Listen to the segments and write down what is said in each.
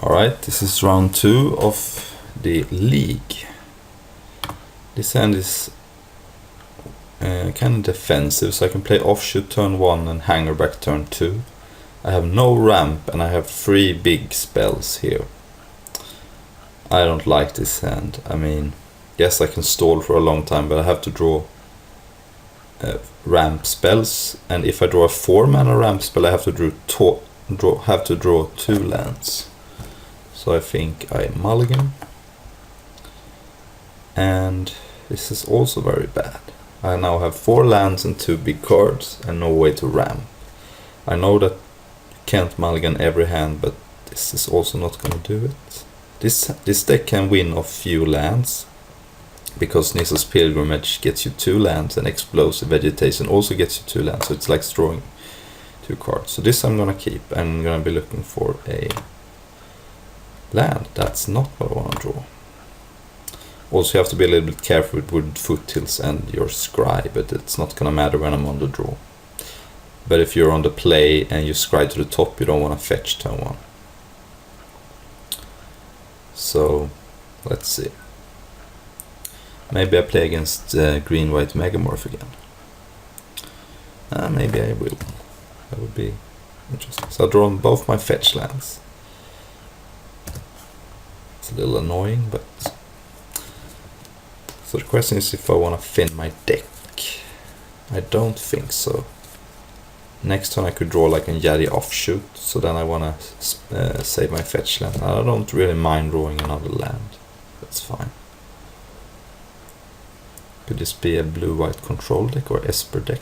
Alright, this is round 2 of the league. This hand is kind of defensive, so I can play offshoot turn 1 and hanger back turn 2. I have no ramp and I have 3 big spells here. I don't like this hand. I mean, yes, I can stall for a long time, but I have to draw ramp spells, and if I draw a 4-mana ramp spell, I have to draw 2 lands. So I think I mulligan, and this is also very bad. I now have 4 lands and 2 big cards and no way to ramp. I know that you can't mulligan every hand, but this is also not gonna do it. This deck can win off few lands, because Nissa's Pilgrimage gets you 2 lands and Explosive Vegetation also gets you 2 lands, so it's like drawing 2 cards. So this I'm gonna keep. I'm gonna be looking for a land. That's not what I want to draw. Also, you have to be a little bit careful with Foothills and your Scry, but it's not gonna matter when I'm on the draw. But if you're on the play and you Scry to the top, you don't want to fetch turn 1. So let's see. Maybe I play against green-white Megamorph again. Maybe I will. That would be interesting. So I'll draw on both my fetch lands. It's a little annoying, but... So the question is if I want to thin my deck. I don't think so. Next turn I could draw like a Yeti offshoot, so then I want to save my fetch land. I don't really mind drawing another land. That's fine. Could this be a blue-white control deck or Esper deck?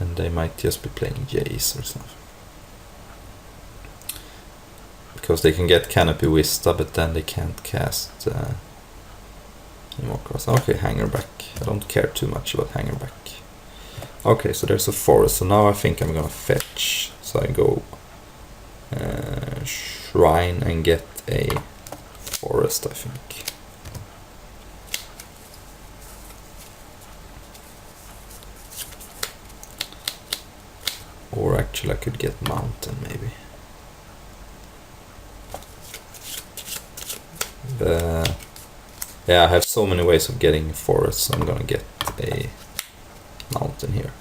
And they might just be playing Jace or something. Because they can get Canopy Vista, but then they can't cast any more cards. Okay, hanger back. I don't care too much about hanger back. Okay, so there's a forest. So now I think I'm gonna fetch. So I go shrine and get a forest, I think. Or actually I could get mountain maybe. Yeah, I have so many ways of getting forest, so I'm gonna get a mountain here.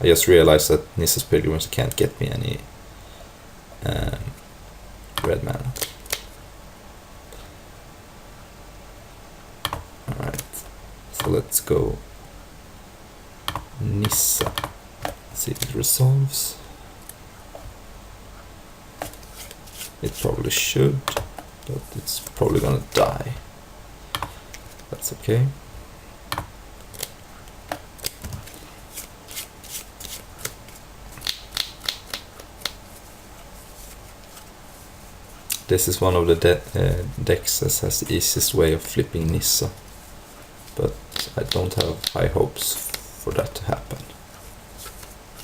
I just realized that Nissa's Pilgrimage can't get me any red mana. Alright, so let's go Nissa. See if it resolves. It probably should, but it's probably gonna die. That's okay. This is one of the decks that has the easiest way of flipping Nissa, but I don't have high hopes for that to happen.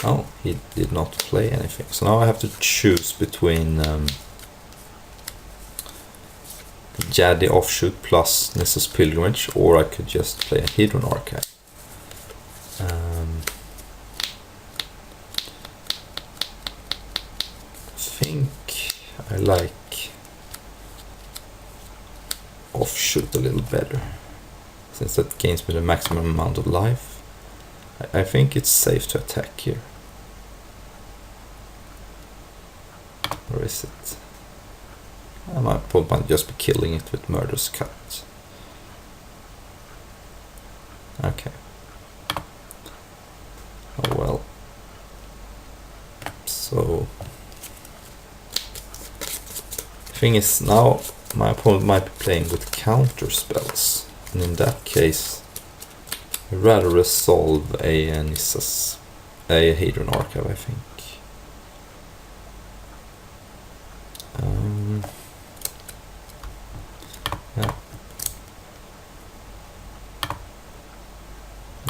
Oh, he did not play anything. So now I have to choose between Jaddy Offshoot plus Nissa's Pilgrimage, or I could just play a Hedron Archive. I think I like Offshoot a little better, since that gains me the maximum amount of life. I think it's safe to attack here. Or is it? My opponent might just be killing it with Murderous Cut. Okay. Oh well. So... the thing is, now my opponent might be playing with counter spells. And in that case, I'd rather resolve a Nissa's, a Hedron Archive, I think. Yeah.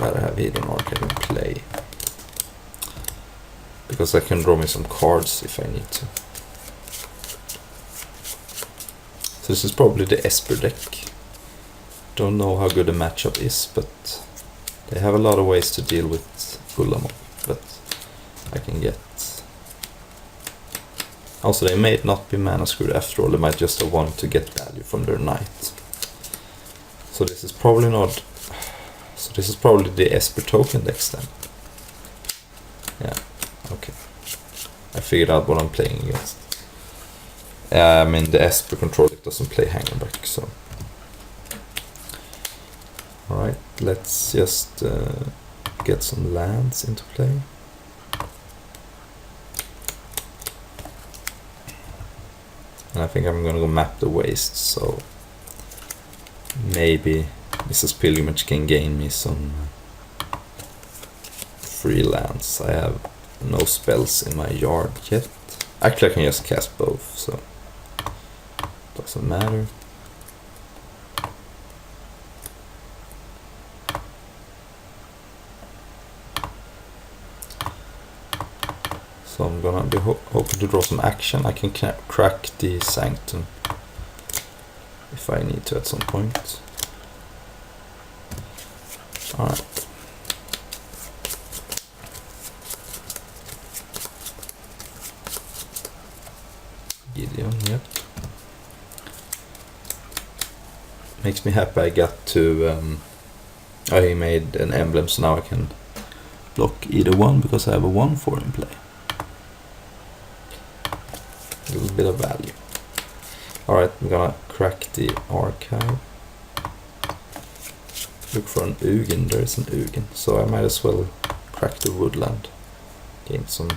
Rather have Hedron Archive in play, because I can draw me some cards if I need to. So this is probably the Esper deck. Don't know how good the matchup is, but they have a lot of ways to deal with Ulamog, but I can get Also, they may not be mana screwed after all, they might just have wanted to get value from their knight. So this is probably not... So this is probably the Esper token decks then. Yeah, okay. I figured out what I'm playing against. I mean, the Esper control deck doesn't play Hangerback, so... Alright, let's just get some lands into play. And I think I'm gonna go map the waste, so maybe Mrs. Pilgrimage can gain me some free lands. I have no spells in my yard yet. Actually, I can just cast both, so doesn't matter. So I'm gonna be hoping to draw some action. I can crack the Sanctum if I need to at some point. Alright. Gideon, yep. Makes me happy I got to... I made an emblem, so now I can block either one because I have a 1/4 in play. A little bit of value. Alright, I'm gonna crack the archive. Look for an Ugin, there is an Ugin, so I might as well crack the woodland. Gain some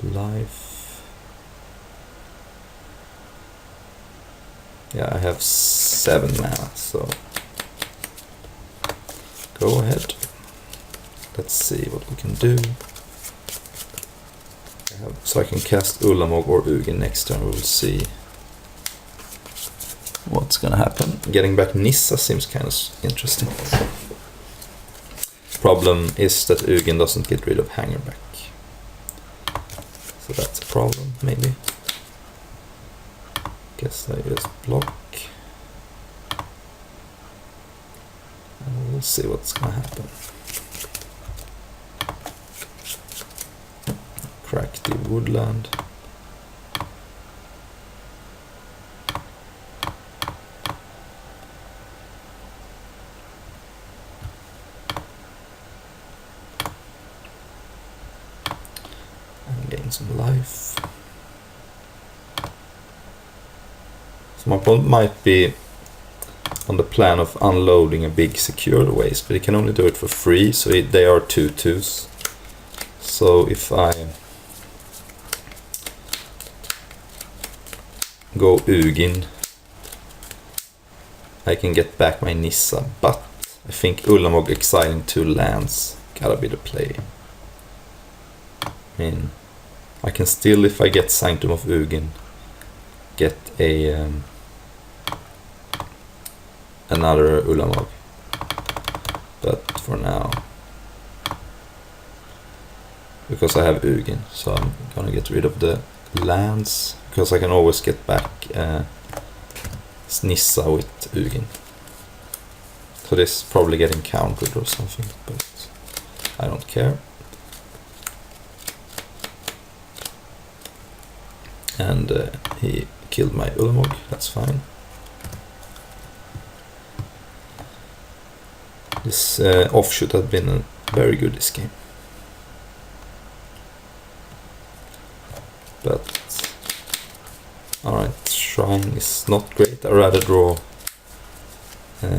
life. Yeah, I have 7 mana, so go ahead. Let's see what we can do. So I can cast Ulamog or Ugin next turn, we will see what's gonna happen. Getting back Nissa seems kind of interesting. Problem is that Ugin doesn't get rid of Hangerback. So that's a problem, maybe. Guess I just block. And we'll see what's gonna happen. Crack the woodland. And gain some life. So my opponent might be on the plan of unloading a big secured waste, but he can only do it for free, so they are 2/2s. So if I go Ugin, I can get back my Nissa, but I think Ulamog exiling 2 lands gotta be the play. I mean, I can still, if I get Sanctum of Ugin, get a another Ulamog, but for now, because I have Ugin, so I'm gonna get rid of the lands, because I can always get back Nissa with Ugin. So this is probably getting countered or something, but I don't care. And he killed my Ulamog, that's fine. This offshoot has been very good this game. But alright, Shrine is not great. I'd rather draw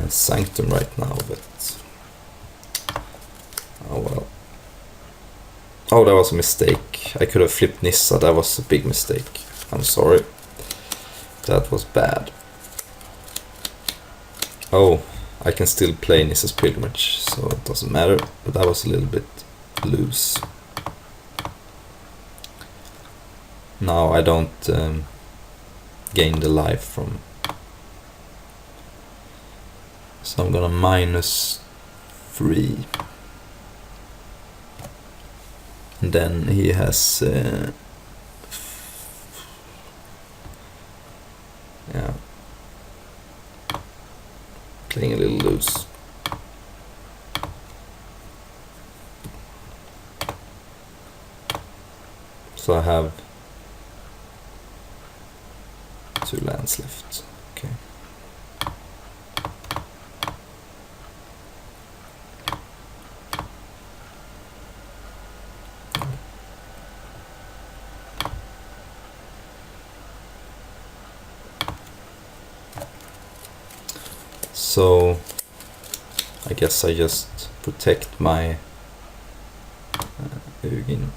Sanctum right now, but oh well. Oh, that was a mistake. I could have flipped Nissa, that was a big mistake. I'm sorry. That was bad. Oh, I can still play Nissa's Pilgrimage, so it doesn't matter, but that was a little bit loose. Now I don't gain the life from... So I'm gonna -3. And then he has... yeah. Playing a little loose. So I have 2 lands left. Okay. So I guess I just protect my Ugin.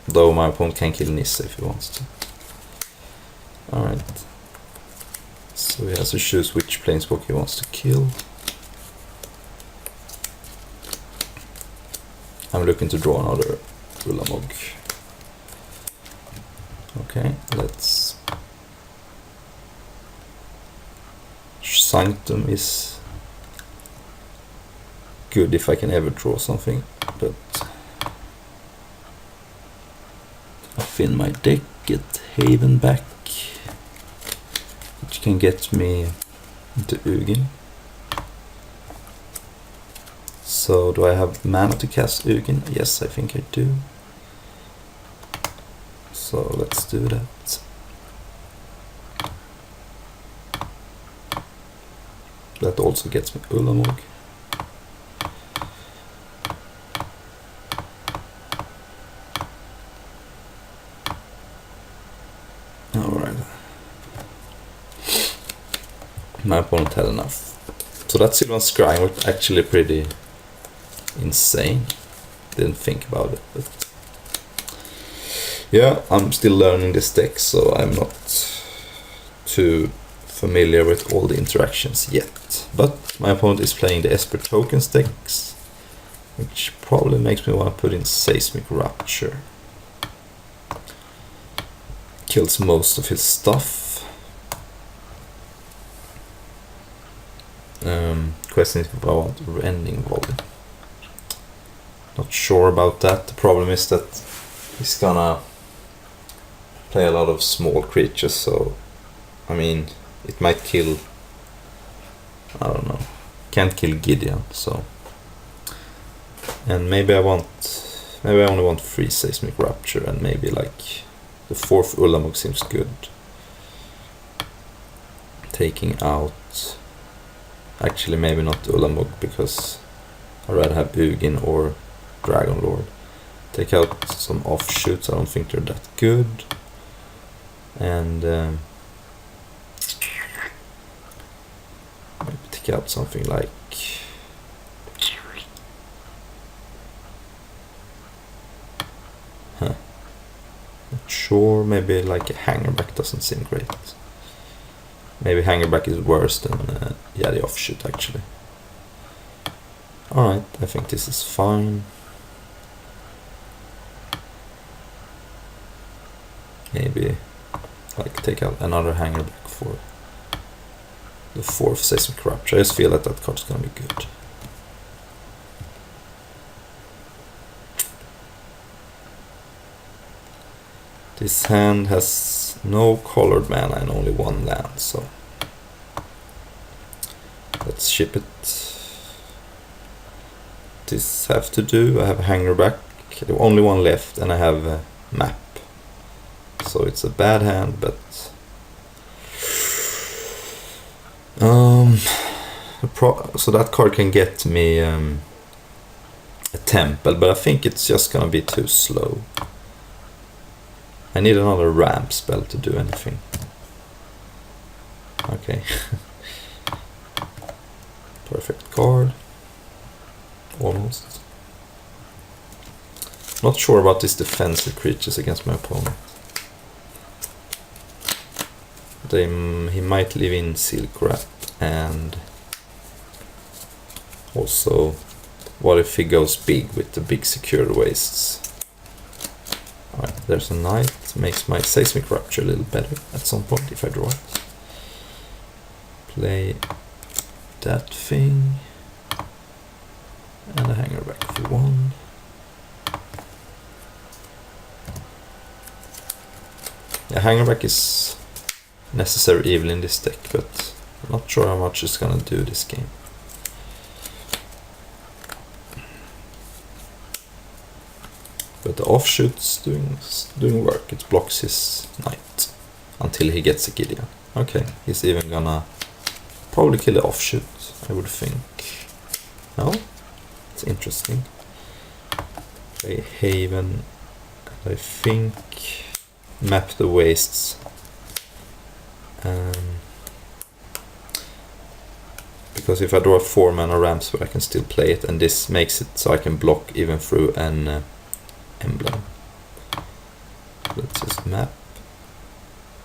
Though my opponent can kill Nissa if he wants to. Alright. So he has to choose which planeswalker he wants to kill. I'm looking to draw another Ulamog. Okay, let's... Sanctum is good if I can ever draw something, but up in my deck, get Haven back, which can get me into Ugin. So do I have mana to cast Ugin? Yes, I think I do. So let's do that. That also gets me Ulamog. Alright. My opponent had enough. So that Sylvan Scrying was actually pretty insane. Didn't think about it, but yeah, I'm still learning this deck, so I'm not too familiar with all the interactions yet. But my opponent is playing the Esper Tokens decks, which probably makes me want to put in Seismic Rupture. Kills most of his stuff. Question is if I want Rending Volley. Not sure about that. The problem is that he's gonna play a lot of small creatures, so I mean it might kill, I don't know, can't kill Gideon, so, and maybe I only want 3 Seismic Rupture, and maybe like the 4th Ulamog seems good. Taking out, actually maybe not Ulamog, because I'd rather have Ugin or Dragon Lord. Take out some offshoots, I don't think they're that good. And maybe take out something like not sure, maybe like a Hangerback doesn't seem great. Maybe Hangerback is worse than yeah, the offshoot actually. Alright, I think this is fine. Maybe like take out another Hangerback for the 4th Seismic Rupture. I just feel that that card's gonna be good. This hand has no colored mana and only 1 land, so let's ship it. This have to do. I have a Hangerback, only 1 left, and I have a map. So it's a bad hand, but so that card can get me a Temple, but I think it's just gonna be too slow. I need another ramp spell to do anything. Okay. Perfect card. Almost. Not sure about these defensive creatures against my opponent. He might live in Silk Wrap, and also what if he goes big with the big secure wastes. Alright, there's a knight, makes my Seismic Rupture a little better at some point if I draw it. Play that thing, and a Hangerback for 1. Yeah, Hangerback is necessary evil in this deck, but I'm not sure how much it's gonna do this game. the offshoot's doing work. It blocks his knight until he gets a Gideon. Okay, he's even gonna probably kill the offshoot, I would think. No? It's interesting. Okay, Haven, I think map the wastes. Because if I draw a 4 mana ramp spell, I can still play it, and this makes it so I can block even through an emblem. Let's just map.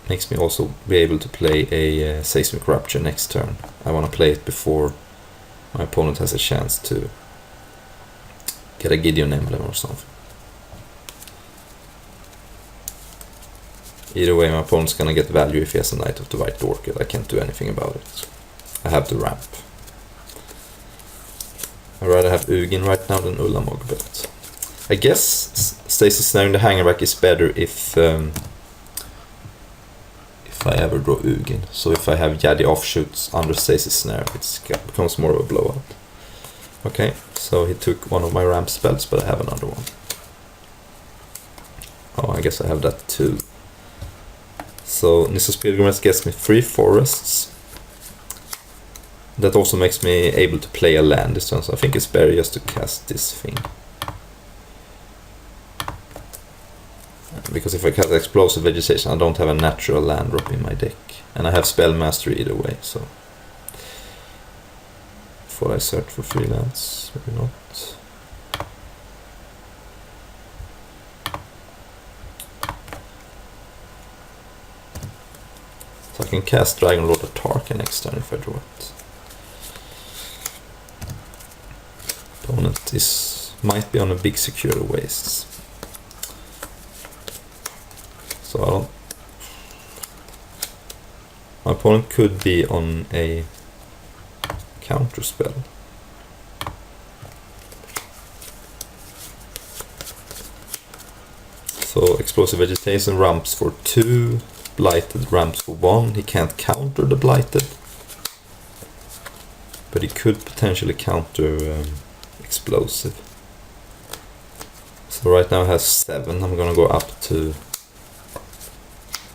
Makes me also be able to play a Seismic Rupture next turn. I want to play it before my opponent has a chance to get a Gideon emblem or something. Either way, my opponent's gonna get value if he has a Knight of the White Orchid. I can't do anything about it. I have to ramp. I'd rather have Ugin right now than Ulamog, but I guess Stasis Snare in the Hangerback is better if I ever draw Ugin. So if I have Yadi offshoots under Stasis Snare, it becomes more of a blowout. Okay, so he took one of my ramp spells, but I have another one. Oh, I guess I have that too. So Nissa's Pilgrimage gets me 3 forests. That also makes me able to play a land this turn, so I think it's better just to cast this thing. Because if I cast Explosive Vegetation, I don't have a natural land drop in my deck. And I have Spell Mastery either way, so... Before I search for 3 lands, maybe not. So I can cast Dragon Lord of Tarka next turn if I draw it. Opponent might be on a big secure wastes. So I don't... My opponent could be on a counter spell. So Explosive Vegetation ramps for 2, Blighted ramps for 1. He can't counter the Blighted, but he could potentially counter Explosive. So right now it has 7, I'm gonna go up to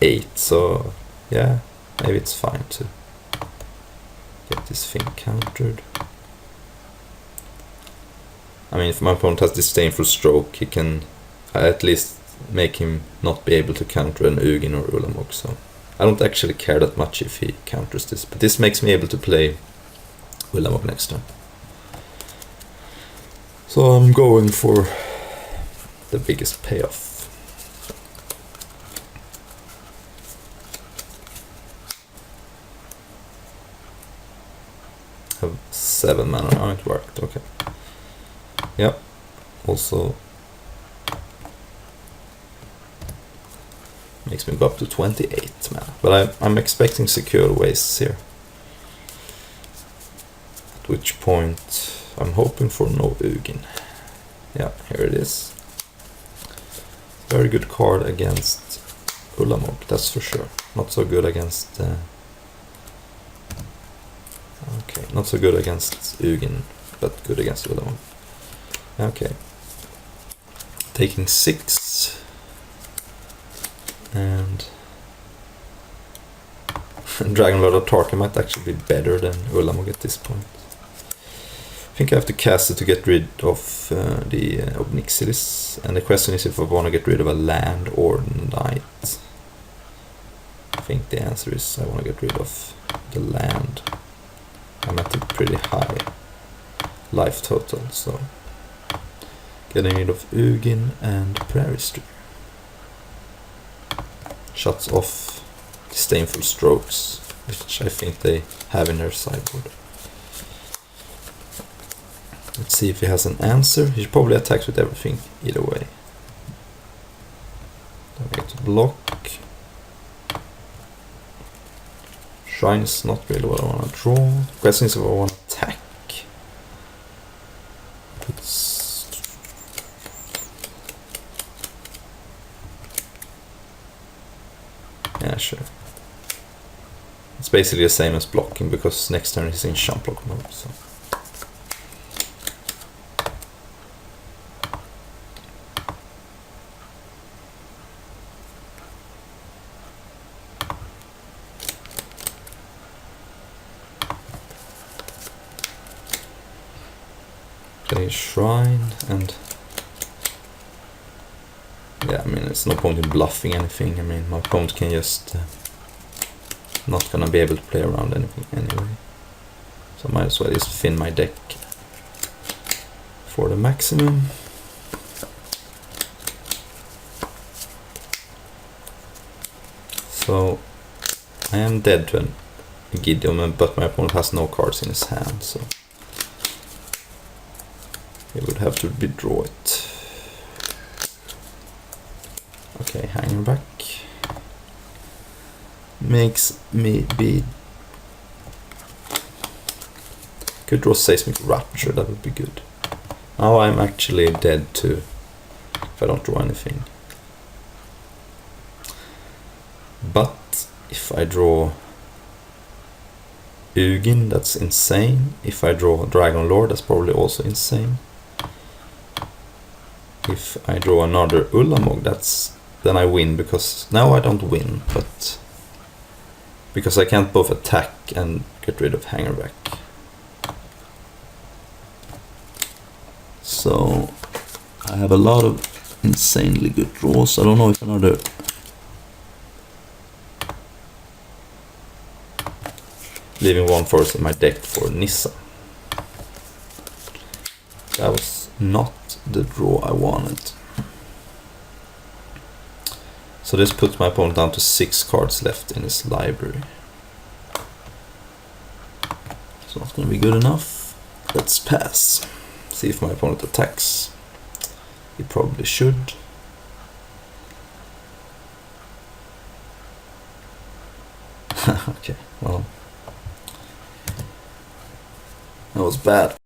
8, so yeah, maybe it's fine to get this thing countered. I mean, if my opponent has Disdainful Stroke, he can at least make him not be able to counter an Ugin or Ulamog, so I don't actually care that much if he counters this, but this makes me able to play Ulamog next turn. So I'm going for the biggest payoff. Have 7 mana. Oh, it worked. Okay. Yep. Also makes me go up to 28 mana. But I'm expecting secure wastes here. At which point I'm hoping for no Ugin. Yeah, here it is. Very good card against Ulamog, that's for sure. Not so good against... okay, not so good against Ugin, but good against Ulamog. Okay. Taking 6. And... Dragon Lord of Tarka might actually be better than Ulamog at this point. I think I have to cast it to get rid of the Obnixilis, and the question is if I want to get rid of a land or knight. I think the answer is I want to get rid of the land. I'm at a pretty high life total, so getting rid of Ugin and Prairie Stream. Shuts off Disdainful Strokes, which I think they have in their sideboard. Let's see if he has an answer. He probably attacks with everything either way. Don't get to block. Shrine is not really what I want to draw. Question is if I want to attack. Yeah, sure. It's basically the same as blocking because next turn he's in Champ Block mode. So. play Shrine and... Yeah, I mean, it's no point in bluffing anything. I mean, my opponent can just... not gonna be able to play around anything anyway. So I might as well just thin my deck for the maximum. So I am dead to a Gideon, but my opponent has no cards in his hand, so he would have to withdraw it. Okay, hanger back. Makes me be... Could draw Seismic Rupture, that would be good. Now I'm actually dead too, if I don't draw anything. But if I draw Ugin, that's insane. If I draw Dragon Lord, that's probably also insane. If I draw another Ulamog, then I win, because now I don't win, but because I can't both attack and get rid of Hangerback. So I have a lot of insanely good draws. I don't know if another... Leaving one force in my deck for Nissa. That was not the draw I wanted. So this puts my opponent down to 6 cards left in his library. It's not gonna be good enough. Let's pass. See if my opponent attacks. He probably should. Okay, well. That was bad.